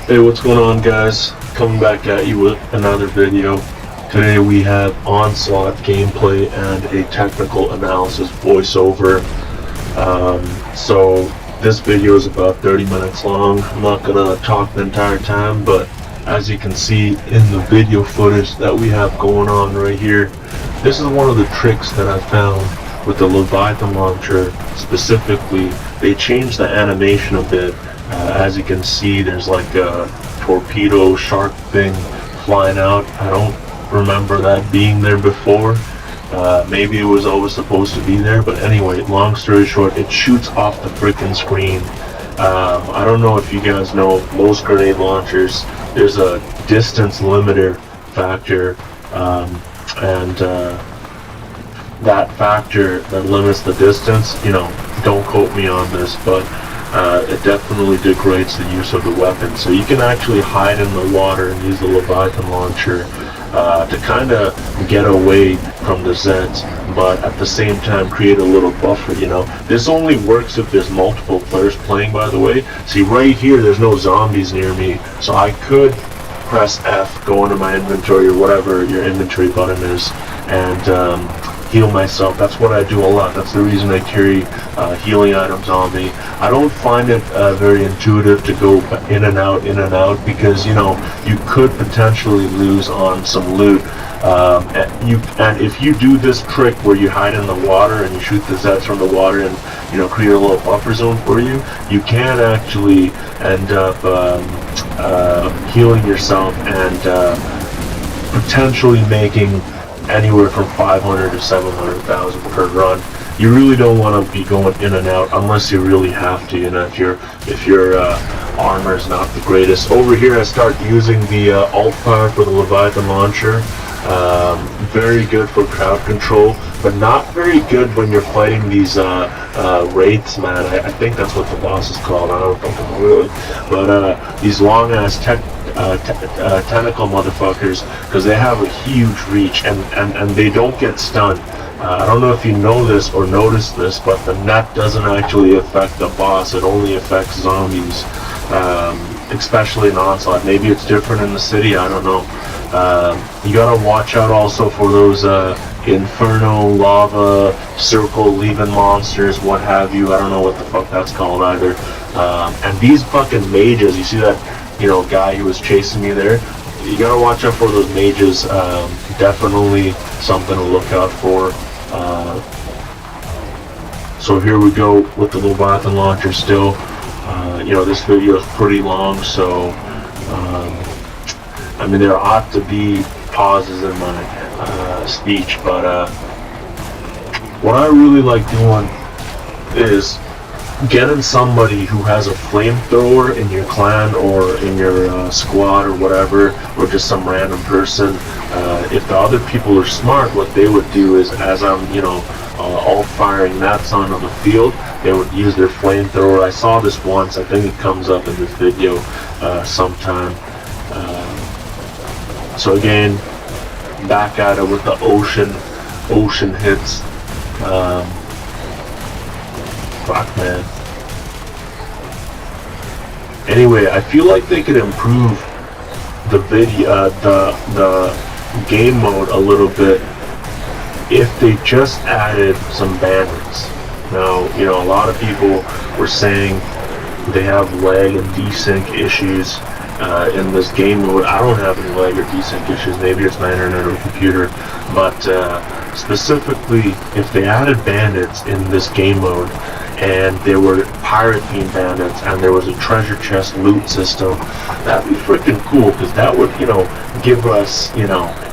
Hey, what's going on, guys? Coming back at you with another video. Today we have Onslaught gameplay and a technical analysis voiceover. So this video is about 30 minutes long. I'm not gonna talk the entire time, but as you can see in the video footage that we have going on right here, this is one of the tricks that I found with the Leviathan launcher. Specifically, they changed the animation a bit. As you can see, there's like a torpedo shark thing flying out. I don't remember that being there before. Maybe it was always supposed to be there, but anyway, long story short, it shoots off the freaking screen. I don't know if you guys know, most grenade launchers, there's a distance limiter factor, and that factor that limits the distance, don't quote me on this, but it definitely degrades the use of the weapon. So you can actually hide in the water and use the Leviathan launcher to kind of get away from the Zeds, but at the same time create a little buffer. This only works if there's multiple players playing, by the way. See, right here there's no zombies near me, so I could press F, go into my inventory or whatever your inventory button is, and heal myself. That's what I do a lot. That's the reason I carry healing items on me. I don't find it very intuitive to go in and out, because you could potentially lose on some loot. And if you do this trick where you hide in the water and you shoot the Zeds from the water and create a little buffer zone for you, you can actually end up healing yourself and potentially making anywhere from 500 to 700,000 per run. You really don't want to be going in and out unless you really have to. If your armor is not the greatest. Over here, I start using the alt fire for the Leviathan launcher. Very good for crowd control, but not very good when you're fighting these wraiths, man. I think that's what the boss is called. I don't know really, but these long ass tentacle motherfuckers, because they have a huge reach and they don't get stunned. I don't know if you know this or noticed this, but the net doesn't actually affect the boss. It only affects zombies, especially in Onslaught. Maybe it's different in the city, I don't know. You gotta watch out also for those inferno, lava, circle leaving monsters, what have you. I don't know what the fuck that's called either. And these fucking mages, you see that guy who was chasing me there? You gotta watch out for those mages. Definitely something to look out for. So here we go with the Leviathan launcher still. This video is pretty long, so there ought to be pauses in my speech, but what I really like doing is getting somebody who has a flamethrower in your clan or in your squad or whatever, or just some random person. If the other people are smart, what they would do is, as I'm all firing mats onto the field, they would use their flamethrower. I saw this once. I think it comes up in this video sometime. So again, back at it with the ocean hits. Fuck, man. Anyway, I feel like they could improve the video, the game mode a little bit if they just added some bandits. Now, a lot of people were saying they have lag and desync issues in this game mode. I don't have any lag or desync issues. Maybe it's my internet or computer, but specifically, if they added bandits in this game mode, and there were pirate themed bandits, and there was a treasure chest loot system, that'd be freaking cool, because that would, give us,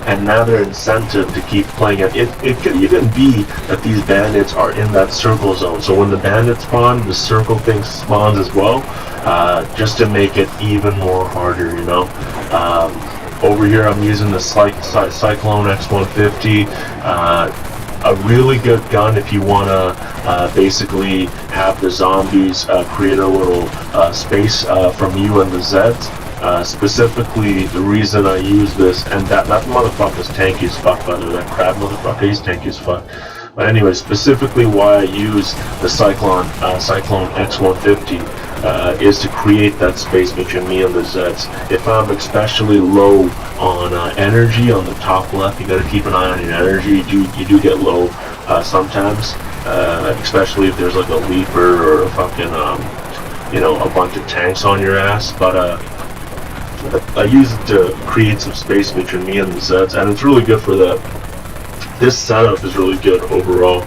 another incentive to keep playing it. It could even be that these bandits are in that circle zone, so when the bandits spawn, the circle thing spawns as well, just to make it even more harder, Over here I'm using the Cyclone X150, a really good gun if you want to basically have the zombies create a little space from you and the Zeds. Specifically, the reason I use this, and that motherfucker's tanky as fuck, by the way, that crab motherfucker, he's tanky as fuck. But anyway, specifically why I use the Cyclone X150 is to create that space between me and the Zeds. If I'm especially low on energy on the top left, you got to keep an eye on your energy. You do get low sometimes, especially if there's like a leaper or a fucking a bunch of tanks on your ass. But I use it to create some space between me and the Zeds, and it's really good for that. This setup is really good overall.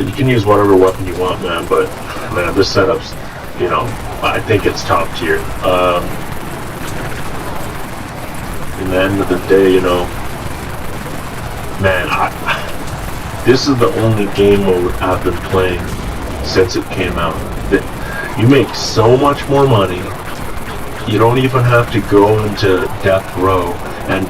You can use whatever weapon you want, man, but man, this setup's, I think it's top tier. In the end of the day, man, this is the only game mode I've been playing since it came out. You make so much more money. You don't even have to go into Death Row, and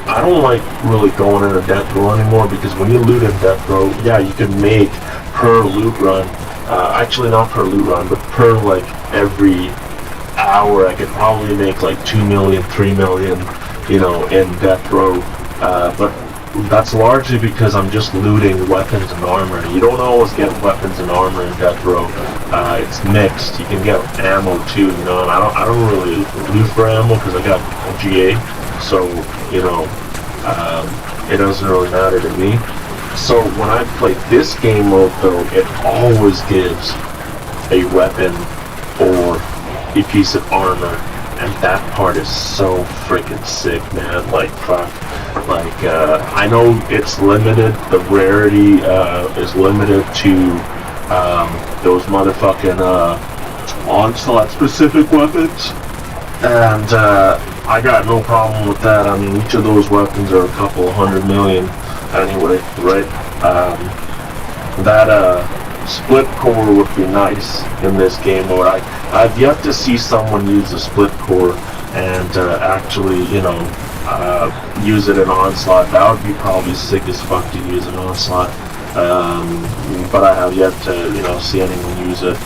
I don't like really going into Death Row anymore, because when you loot in Death Row, yeah, you can make per loot run, actually not per loot run, but per like every hour, I could probably make like 2 million, 3 million, in Death Row, but that's largely because I'm just looting weapons and armor. You don't always get weapons and armor in Death Row. It's mixed. You can get ammo too, and I don't really loot for ammo because I got a GA, so it doesn't really matter to me. So when I play this game mode, though, it always gives a weapon or a piece of armor, and that part is so freaking sick, man. Like, fuck. Like, I know it's limited, the rarity is limited to those motherfucking Onslaught specific weapons, and I got no problem with that. I mean, each of those weapons are a couple 100 million anyway, right? That split core would be nice in this game mode. I've yet to see someone use a split core and actually, use it in Onslaught. That would be probably sick as fuck to use in Onslaught. But I have yet to, see anyone use it.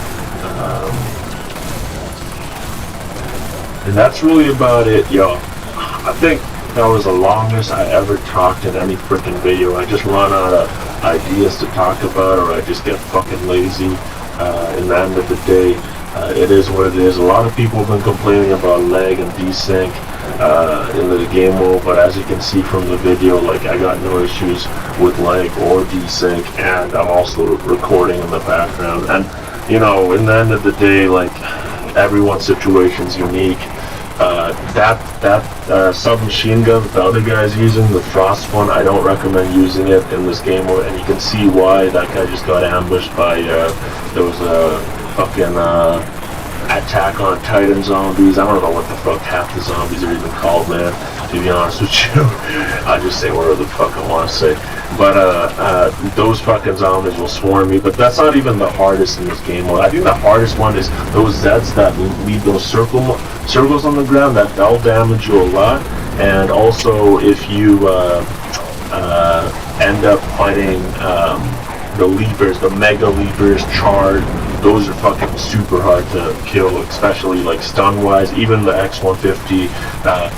And that's really about it, yo. I think that was the longest I ever talked in any freaking video. I just run out of ideas to talk about, or I just get fucking lazy. In the end of the day, it is what it is. A lot of people have been complaining about lag and desync in the game mode, but as you can see from the video, like, I got no issues with lag or desync, and I'm also recording in the background. And in the end of the day, like, everyone's situation's unique. That submachine gun the other guy's using, the Frost one, I don't recommend using it in this game mode, and you can see why. That guy just got ambushed by those fucking Attack on Titan zombies. I don't know what the fuck half the zombies are even called, man, to be honest with you. I just say whatever the fuck I want to say. But those fucking zombies will swarm me, but that's not even the hardest in this game mode. I think the hardest one is those Zeds that leave those circles on the ground. That'll damage you a lot. And also, if you end up fighting the Leapers, the Mega Leapers, Charred, those are fucking super hard to kill, especially like stun-wise. Even the X-150,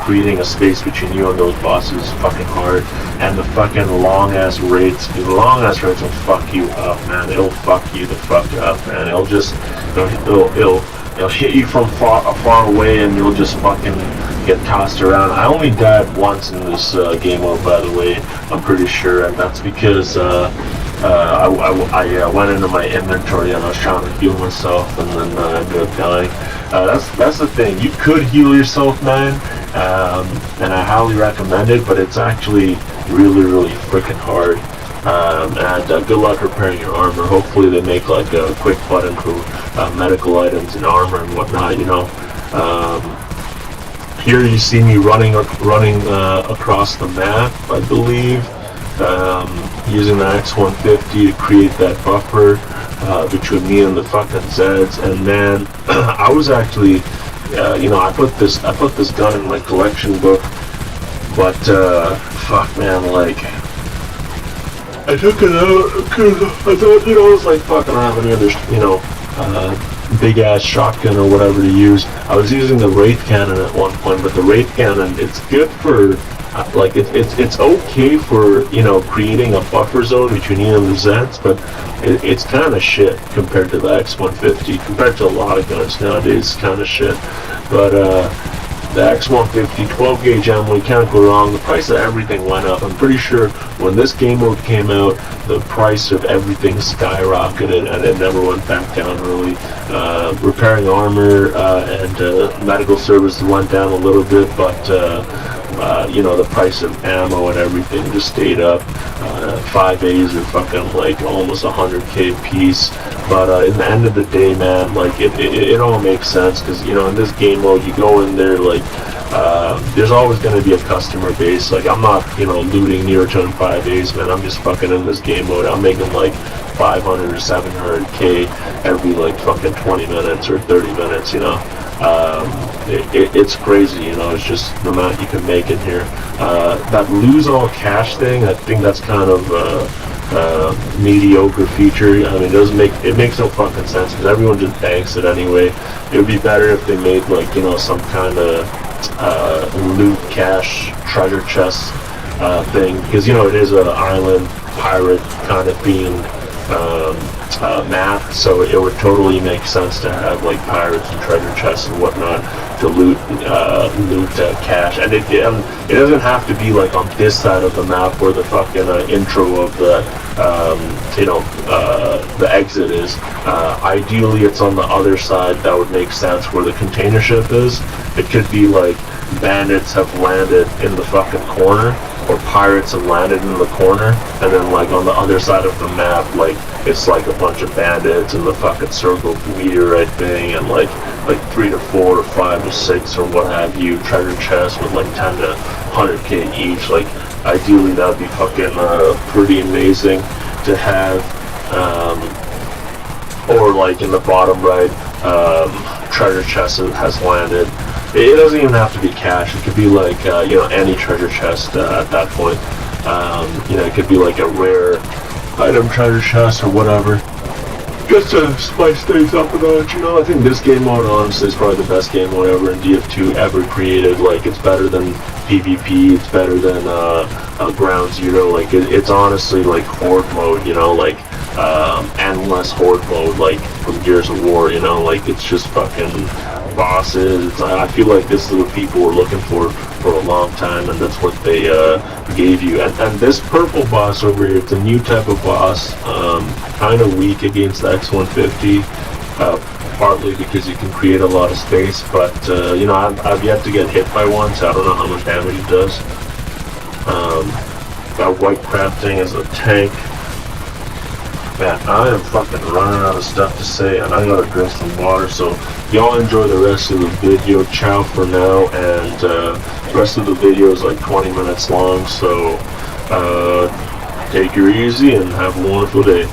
creating a space between you and those bosses is fucking hard. And the fucking long-ass raids, the long-ass raids will fuck you up, man. It'll fuck you the fuck up, man. It'll just, it'll hit you from far away, and you'll just fucking get tossed around. I only died once in this game mode, by the way, I'm pretty sure, and that's because I went into my inventory and I was trying to heal myself, and then I ended up dying. That's the thing. You could heal yourself, man, and I highly recommend it, but it's actually really, really freaking hard. And good luck repairing your armor. Hopefully they make like a quick button for medical items and armor and whatnot, Here you see me running across the map, I believe, using the X-150 to create that buffer between me and the fucking Zeds. And man, I was actually, I put this gun in my collection book, but fuck, man, like, I took it out because I thought, it was like, fuck, I don't have any other, big ass shotgun or whatever to use. I was using the Wraith Cannon at one point, but the Wraith Cannon, it's good for like it's okay for, you know, creating a buffer zone between E and the Zeds, but it's kind of shit compared to the X150. Compared to a lot of guns nowadays, it's kind of shit. But the X150 12 gauge ammo, you can't go wrong. The price of everything went up. I'm pretty sure when this game mode came out, the price of everything skyrocketed and it never went back down really. Repairing armor and medical services went down a little bit, but you know, the price of ammo and everything just stayed up. 5As are fucking like almost 100k a piece. But in the end of the day, man, like it all makes sense, because, you know, in this game mode, you go in there, like there's always going to be a customer base. Like, I'm not, you know, looting near-ton 5As, man. I'm just fucking in this game mode. I'm making like 500 or 700k every like fucking 20 minutes or 30 minutes, you know. It's crazy, you know. It's just the amount you can make in here. That lose all cash thing, I think that's kind of mediocre feature. I mean, it makes no fucking sense, because everyone just banks it anyway. It would be better if they made, like, you know, some kind of loot cash treasure chest thing, because, you know, it is an island pirate kind of themed map, so it would totally make sense to have like pirates and treasure chests and whatnot to loot cash. And it doesn't have to be like on this side of the map where the fucking intro of the you know, the exit is. Ideally, it's on the other side. That would make sense, where the container ship is. It could be like bandits have landed in the fucking corner, or pirates have landed in the corner, and then like on the other side of the map, like it's like a bunch of bandits in the fucking circle meteorite thing, and like 3 to 4 or 5 to 6 or what have you treasure chests with like 10 to 100k each. Like, ideally that'd be fucking pretty amazing to have. Or like in the bottom right, treasure chest has landed. It doesn't even have to be cash. It could be like, you know, any treasure chest at that point. You know, it could be like a rare item treasure chest or whatever. Just to spice things up a notch, you know. I think this game mode, honestly, is probably the best game mode ever in DF2 ever created. Like, it's better than PvP. It's better than Ground Zero. Like, it's honestly like Horde mode, you know, like endless Horde mode, like from Gears of War, you know. Like, it's just fucking bosses. I feel like this is what people were looking for a long time, and that's what they gave you. And this purple boss over here, it's a new type of boss, kind of weak against the X150, partly because you can create a lot of space, but you know, I've yet to get hit by one, so I don't know how much damage it does. That white crab thing is a tank. Man, I am fucking running out of stuff to say, and I gotta drink some water, so y'all enjoy the rest of the video. Ciao for now, and the rest of the video is like 20 minutes long, so take it easy and have a wonderful day.